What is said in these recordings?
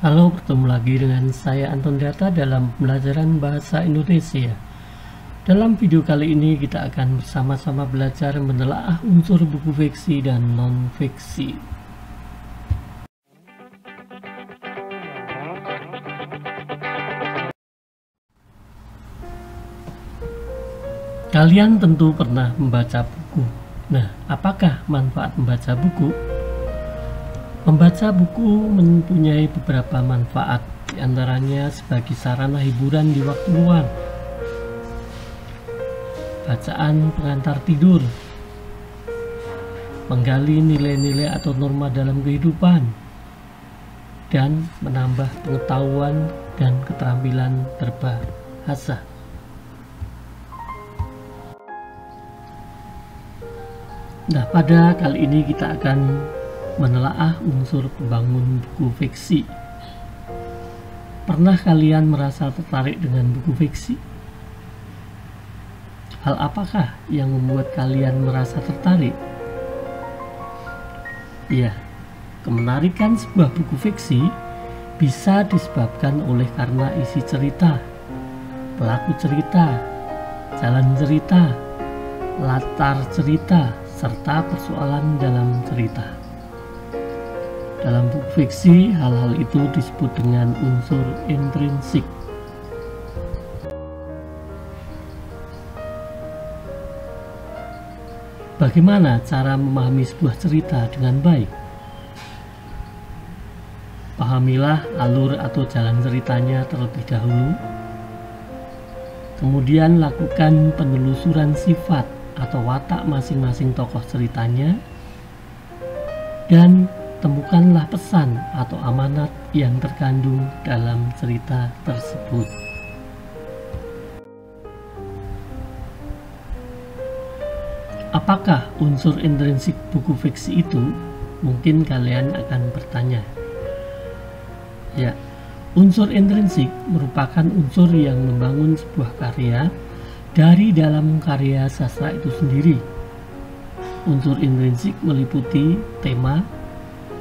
Halo, bertemu lagi dengan saya Anton Data dalam pembelajaran bahasa Indonesia. Dalam video kali ini kita akan bersama-sama belajar menelaah unsur buku fiksi dan non-fiksi. Kalian tentu pernah membaca buku. Nah, apakah manfaat membaca buku? Membaca buku mempunyai beberapa manfaat, diantaranya sebagai sarana hiburan di waktu luang, bacaan pengantar tidur, menggali nilai-nilai atau norma dalam kehidupan, dan menambah pengetahuan dan keterampilan berbahasa. Nah, pada kali ini kita akan menelaah unsur pembangun buku fiksi. Pernah kalian merasa tertarik dengan buku fiksi? Hal apakah yang membuat kalian merasa tertarik? Ya, kemenarikan sebuah buku fiksi bisa disebabkan oleh karena isi cerita, pelaku cerita, jalan cerita, latar cerita, serta persoalan dalam cerita. Dalam buku fiksi, hal-hal itu disebut dengan unsur intrinsik. Bagaimana cara memahami sebuah cerita dengan baik? Pahamilah alur atau jalan ceritanya terlebih dahulu. Kemudian lakukan penelusuran sifat atau watak masing-masing tokoh ceritanya, dan temukanlah pesan atau amanat yang terkandung dalam cerita tersebut. Apakah unsur intrinsik buku fiksi itu? Mungkin kalian akan bertanya. Ya, unsur intrinsik merupakan unsur yang membangun sebuah karya dari dalam karya sastra itu sendiri. Unsur intrinsik meliputi tema,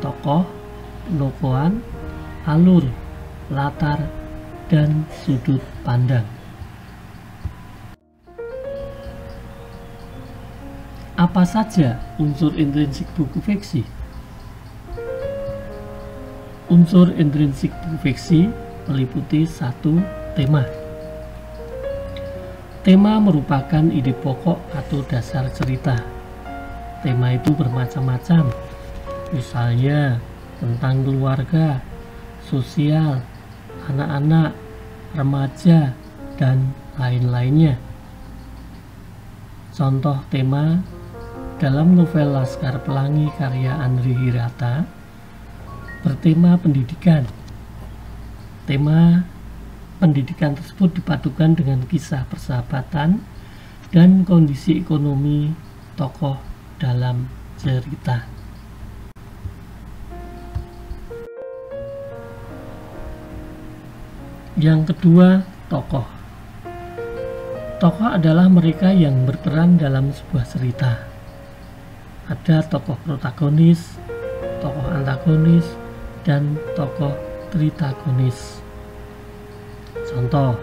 tokoh, penokohan, alur, latar, dan sudut pandang. Apa saja unsur intrinsik buku fiksi? Unsur intrinsik buku fiksi meliputi 1. Tema. Tema merupakan ide pokok atau dasar cerita. Tema itu bermacam-macam, misalnya tentang keluarga, sosial, anak-anak, remaja, dan lain-lainnya. Contoh tema dalam novel Laskar Pelangi karya Andri Hirata bertema pendidikan. Tema pendidikan tersebut dipadukan dengan kisah persahabatan dan kondisi ekonomi tokoh dalam cerita. Yang kedua, tokoh. Tokoh adalah mereka yang berperan dalam sebuah cerita. Ada tokoh protagonis, tokoh antagonis, dan tokoh tritagonis. Contoh,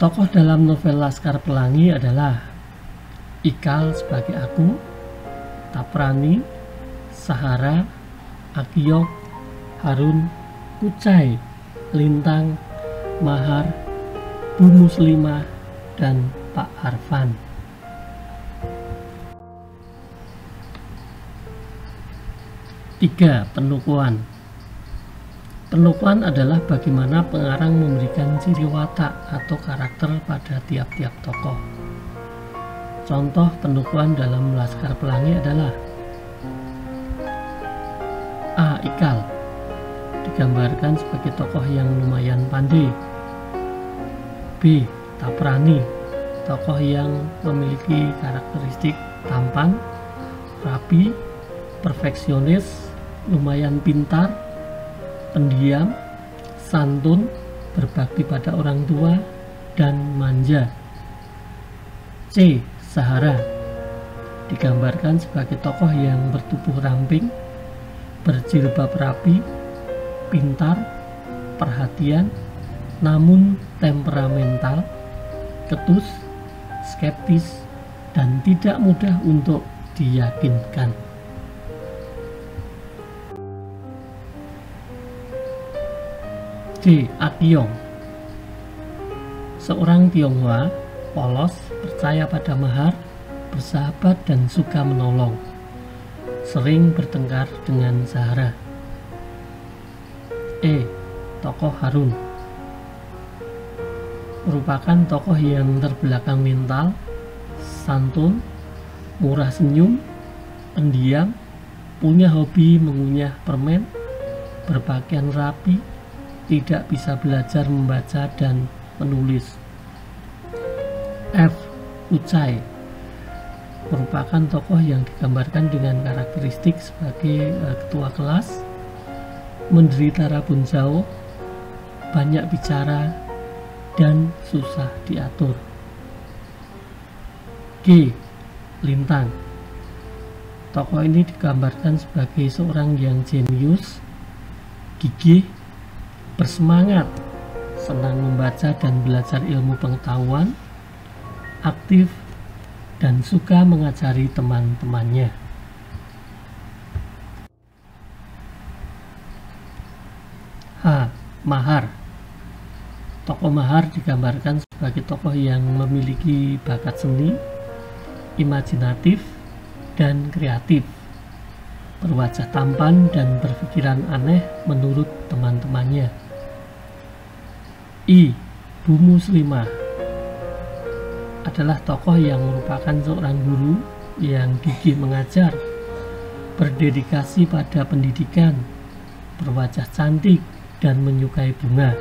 tokoh dalam novel Laskar Pelangi adalah Ikal sebagai Aku, Taprani, Sahara, Akiyok, Harun, Kucai, Lintang, Mahar, Bu Muslimah, dan Pak Arfan. Tiga, penokohan. Penokohan adalah bagaimana pengarang memberikan ciri watak atau karakter pada tiap-tiap tokoh. Contoh penokohan dalam Laskar Pelangi adalah A. Ikal digambarkan sebagai tokoh yang lumayan pandai. B. Taprani, tokoh yang memiliki karakteristik tampan, rapi, perfeksionis, lumayan pintar, pendiam, santun, berbakti pada orang tua, dan manja. C. Sahara digambarkan sebagai tokoh yang bertubuh ramping, berjilbab rapi, pintar, perhatian, namun temperamental, ketus, skeptis, dan tidak mudah untuk diyakinkan. D. Akyong. Seorang Tionghoa, polos, percaya pada mahar, bersahabat dan suka menolong. Sering bertengkar dengan Zahra. E. Tokoh Harun. Merupakan tokoh yang terbelakang mental, santun, murah senyum, pendiam, punya hobi mengunyah permen, berpakaian rapi, tidak bisa belajar membaca dan menulis. F. Ucai. Merupakan tokoh yang digambarkan dengan karakteristik sebagai ketua kelas, menderita rabun jauh, banyak bicara, dan susah diatur. G. Lintang. Tokoh ini digambarkan sebagai seorang yang jenius, gigih, bersemangat, senang membaca dan belajar ilmu pengetahuan, aktif, dan suka mengajari teman-temannya. H. Mahar. Tokoh mahar digambarkan sebagai tokoh yang memiliki bakat seni, imajinatif, dan kreatif, berwajah tampan dan berpikiran aneh menurut teman-temannya. I. Bu Muslimah adalah tokoh yang merupakan seorang guru yang gigih mengajar, berdedikasi pada pendidikan, berwajah cantik dan menyukai bunga,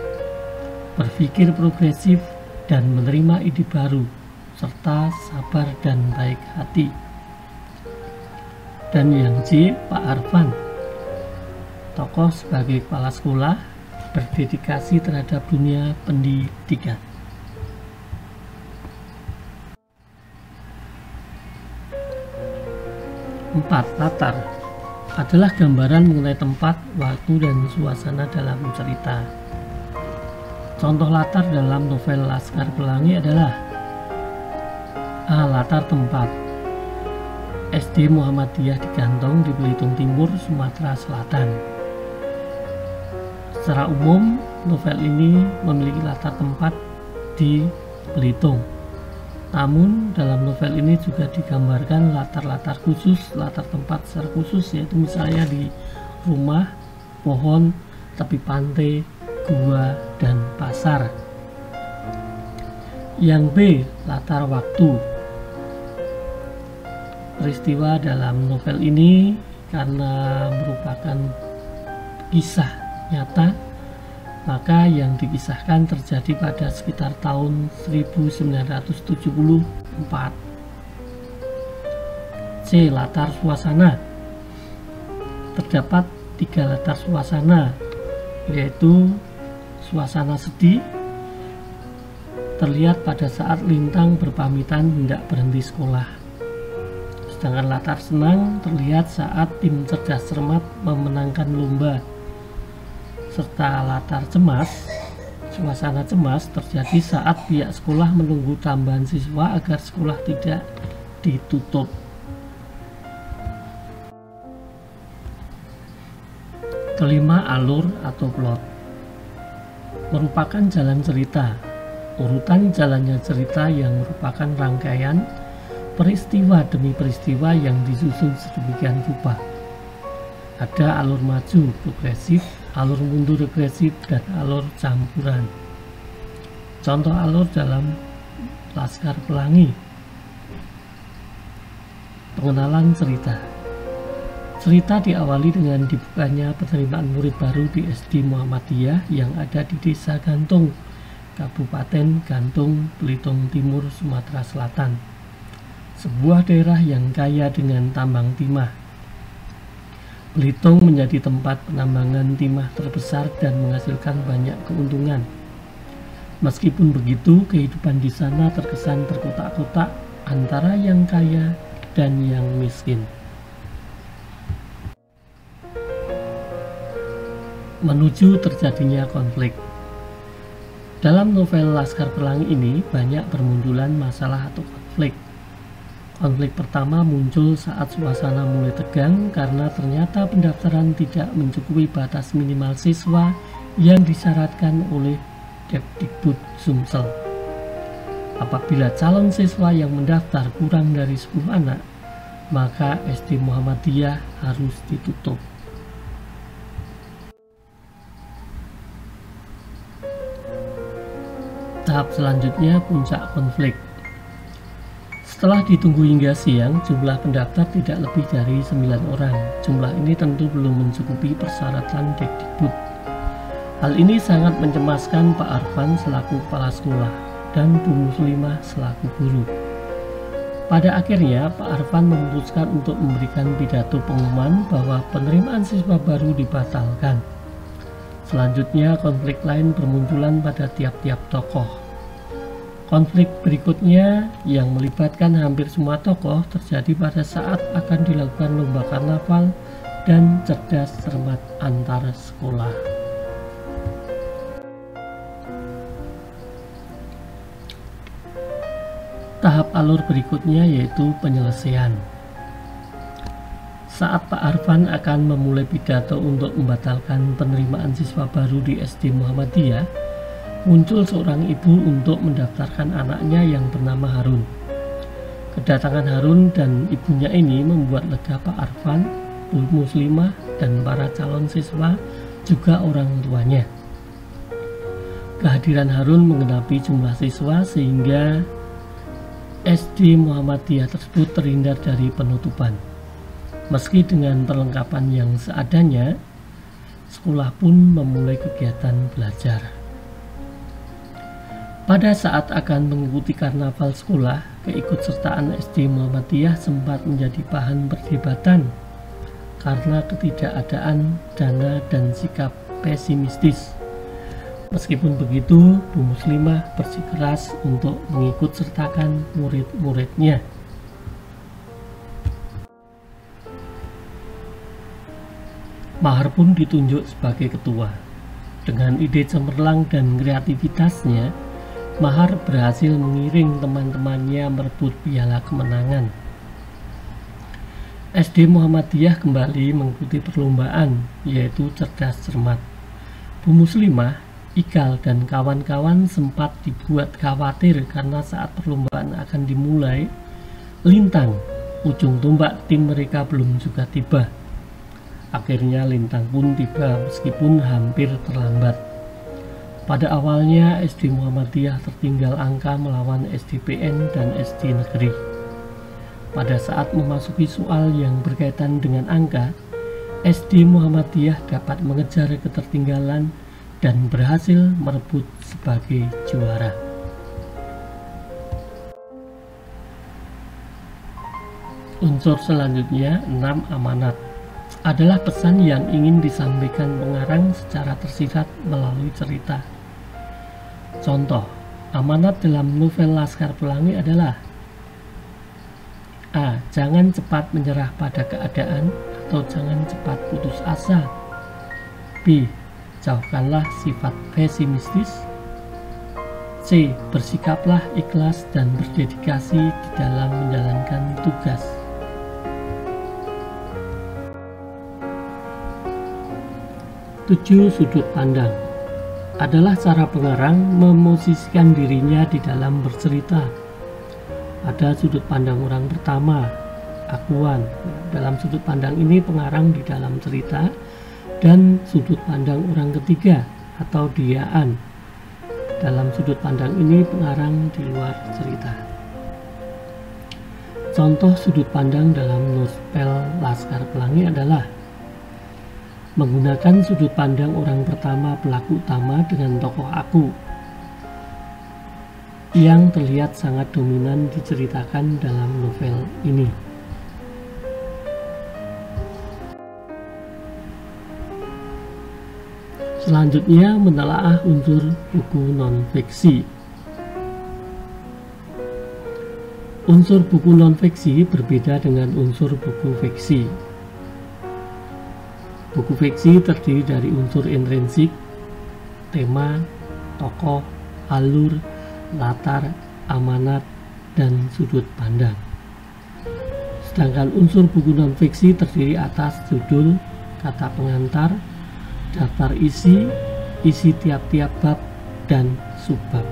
berpikir progresif dan menerima ide baru, serta sabar dan baik hati. Dan yang J. Pak Arfan. Tokoh sebagai kepala sekolah, berdedikasi terhadap dunia pendidikan. 4. Latar adalah gambaran mengenai tempat, waktu, dan suasana dalam cerita. Contoh latar dalam novel Laskar Pelangi adalah: A. Latar tempat: SD Muhammadiyah di Gantong di Belitung Timur, Sumatera Selatan. Secara umum, novel ini memiliki latar tempat di Belitung. Namun, dalam novel ini juga digambarkan latar-latar khusus, latar tempat secara khusus, yaitu misalnya di rumah, pohon, tepi pantai, gua, dan pasar. Yang B. Latar waktu. Peristiwa dalam novel ini karena merupakan kisah nyata, maka yang dikisahkan terjadi pada sekitar tahun 1974. C. Latar suasana. Terdapat 3 latar suasana, yaitu suasana sedih terlihat pada saat Lintang berpamitan hendak berhenti sekolah, sedangkan latar senang terlihat saat tim cerdas cermat memenangkan lomba, serta latar cemas, suasana cemas terjadi saat pihak sekolah menunggu tambahan siswa agar sekolah tidak ditutup. Kelima, alur atau plot. Merupakan jalan cerita, urutan jalannya cerita yang merupakan rangkaian peristiwa demi peristiwa yang disusun sedemikian rupa. Ada alur maju progresif, alur mundur regresif, dan alur campuran. Contoh alur dalam Laskar Pelangi. Pengenalan cerita. Cerita diawali dengan dibukanya penerimaan murid baru di SD Muhammadiyah yang ada di Desa Gantong, Kabupaten Gantong, Belitung Timur, Sumatera Selatan. Sebuah daerah yang kaya dengan tambang timah. Belitung menjadi tempat penambangan timah terbesar dan menghasilkan banyak keuntungan. Meskipun begitu, kehidupan di sana terkesan terkotak-kotak antara yang kaya dan yang miskin. menuju terjadinya konflik. Dalam novel Laskar Pelangi ini banyak bermunculan masalah atau konflik. Konflik pertama muncul saat suasana mulai tegang karena ternyata pendaftaran tidak mencukupi batas minimal siswa yang disyaratkan oleh Depdikbud Sumsel. Apabila calon siswa yang mendaftar kurang dari 10 anak, maka SD Muhammadiyah harus ditutup. Tahap selanjutnya, puncak konflik. Setelah ditunggu hingga siang, jumlah pendaftar tidak lebih dari 9 orang. Jumlah ini tentu belum mencukupi persyaratan Depdikbud. Hal ini sangat mencemaskan Pak Arfan selaku kepala sekolah dan Bu Muslimah selaku guru. Pada akhirnya, Pak Arfan memutuskan untuk memberikan pidato pengumuman bahwa penerimaan siswa baru dibatalkan. Selanjutnya, konflik lain bermunculan pada tiap-tiap tokoh. Konflik berikutnya yang melibatkan hampir semua tokoh terjadi pada saat akan dilakukan lomba karnaval dan cerdas cermat antar sekolah. Tahap alur berikutnya yaitu penyelesaian. Saat Pak Arfan akan memulai pidato untuk membatalkan penerimaan siswa baru di SD Muhammadiyah, muncul seorang ibu untuk mendaftarkan anaknya yang bernama Harun. Kedatangan Harun dan ibunya ini membuat lega Pak Arfan, Bu Muslimah, dan para calon siswa juga orang tuanya. Kehadiran Harun menggenapi jumlah siswa sehingga SD Muhammadiyah tersebut terhindar dari penutupan. Meski dengan perlengkapan yang seadanya, sekolah pun memulai kegiatan belajar. Pada saat akan mengikuti karnaval sekolah, keikutsertaan SD Muhammadiyah sempat menjadi bahan perdebatan karena ketidakadaan dana dan sikap pesimistis. Meskipun begitu, Bu Muslimah bersikeras untuk mengikutsertakan murid-muridnya. Mahar pun ditunjuk sebagai ketua. Dengan ide cemerlang dan kreativitasnya, Mahar berhasil mengiring teman-temannya merebut piala kemenangan. SD Muhammadiyah kembali mengikuti perlombaan, yaitu cerdas cermat. Bu Muslimah, Ikal, dan kawan-kawan sempat dibuat khawatir karena saat perlombaan akan dimulai, lintang, ujung tombak tim mereka belum juga tiba. Akhirnya lintang pun tiba meskipun hampir terlambat. Pada awalnya SD Muhammadiyah tertinggal angka melawan SDPN dan SD Negeri. Pada saat memasuki soal yang berkaitan dengan angka, SD Muhammadiyah dapat mengejar ketertinggalan dan berhasil merebut sebagai juara. Unsur selanjutnya, 6 amanat, adalah pesan yang ingin disampaikan pengarang secara tersirat melalui cerita. Contoh, amanat dalam novel Laskar Pelangi adalah: A. Jangan cepat menyerah pada keadaan atau jangan cepat putus asa. B. Jauhkanlah sifat pesimistis. C. Bersikaplah ikhlas dan berdedikasi di dalam menjalankan tugas. Tujuh sudut pandang adalah cara pengarang memosisikan dirinya di dalam bercerita. Ada sudut pandang orang pertama, akuan. Dalam sudut pandang ini pengarang di dalam cerita, dan sudut pandang orang ketiga atau diaan. Dalam sudut pandang ini pengarang di luar cerita. Contoh sudut pandang dalam novel Laskar Pelangi adalah menggunakan sudut pandang orang pertama pelaku utama dengan tokoh aku yang terlihat sangat dominan diceritakan dalam novel ini. Selanjutnya, menelaah unsur buku non-fiksi. Unsur buku non-fiksi berbeda dengan unsur buku fiksi. Buku fiksi terdiri dari unsur intrinsik, tema, tokoh, alur, latar, amanat, dan sudut pandang. Sedangkan unsur buku non-fiksi terdiri atas judul, kata pengantar, daftar isi tiap-tiap bab, dan subbab.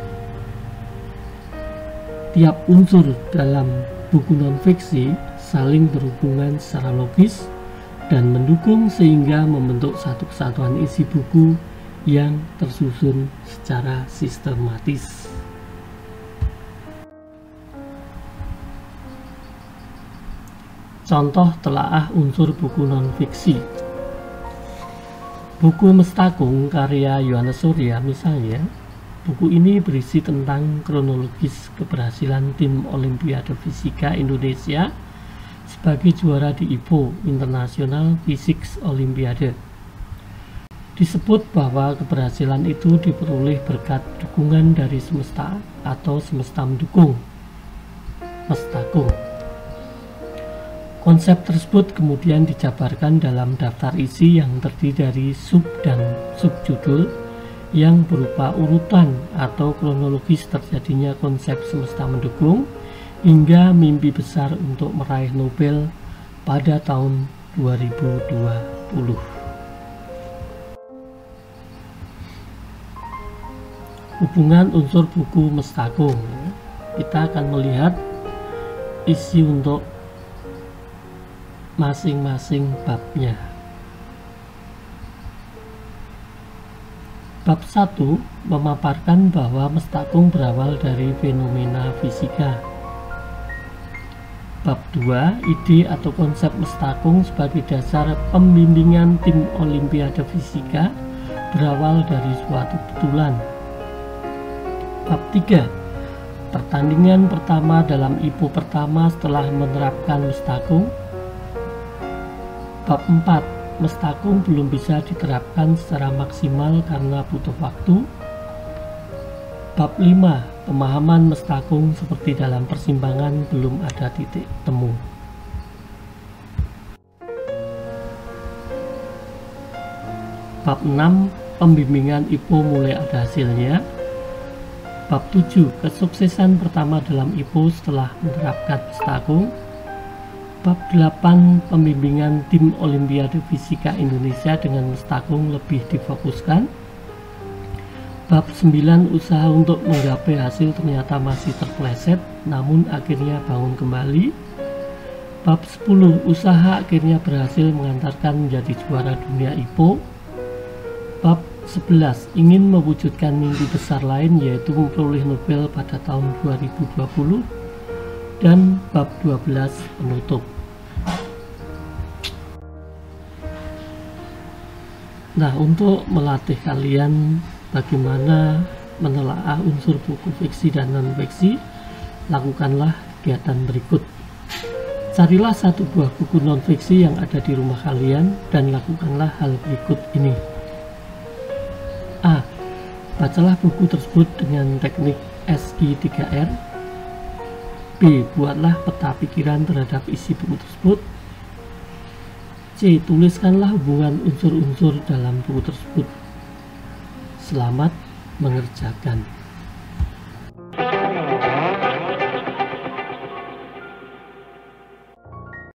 Tiap unsur dalam buku non-fiksi saling berhubungan secara logis dan mendukung sehingga membentuk satu kesatuan isi buku yang tersusun secara sistematis. Contoh telaah unsur buku non-fiksi. Buku Mestakung karya Yohanes Surya misalnya, buku ini berisi tentang kronologis keberhasilan tim Olimpiade Fisika Indonesia sebagai juara di IPO International Physics Olympiade. Disebut bahwa keberhasilan itu diperoleh berkat dukungan dari semesta atau semesta mendukung, Mestakung. Konsep tersebut kemudian dijabarkan dalam daftar isi yang terdiri dari sub dan subjudul yang berupa urutan atau kronologis terjadinya konsep semesta mendukung hingga mimpi besar untuk meraih Nobel pada tahun 2020. Hubungan unsur buku Mestakung. Kita akan melihat isi untuk masing-masing babnya. Bab 1 memaparkan bahwa Mestakung berawal dari fenomena fisika. Bab 2, ide atau konsep Mestakung sebagai dasar pembimbingan tim Olimpiade Fisika berawal dari suatu betulan. Bab 3, pertandingan pertama dalam IPO pertama setelah menerapkan Mestakung. Bab 4, Mestakung belum bisa diterapkan secara maksimal karena butuh waktu. Bab 5, pemahaman Mestakung seperti dalam persimpangan belum ada titik temu. Bab 6, pembimbingan IPO mulai ada hasilnya. Bab 7, kesuksesan pertama dalam IPO setelah menerapkan Mestakung. Bab 8, pembimbingan tim Olimpiade Fisika Indonesia dengan Mestakung lebih difokuskan. Bab 9, usaha untuk menggapai hasil ternyata masih terpeleset, namun akhirnya bangun kembali. Bab 10, usaha akhirnya berhasil mengantarkan menjadi juara dunia IPO. Bab 11, ingin mewujudkan mimpi besar lain yaitu memperoleh Nobel pada tahun 2020. Dan bab 12, penutup. Nah, untuk melatih kalian bagaimana menelaah unsur buku fiksi dan non-fiksi, lakukanlah kegiatan berikut. Carilah satu buah buku non-fiksi yang ada di rumah kalian dan lakukanlah hal berikut ini. A. Bacalah buku tersebut dengan teknik SI3R. B. Buatlah peta pikiran terhadap isi buku tersebut. C. Tuliskanlah hubungan unsur-unsur dalam buku tersebut. Selamat mengerjakan.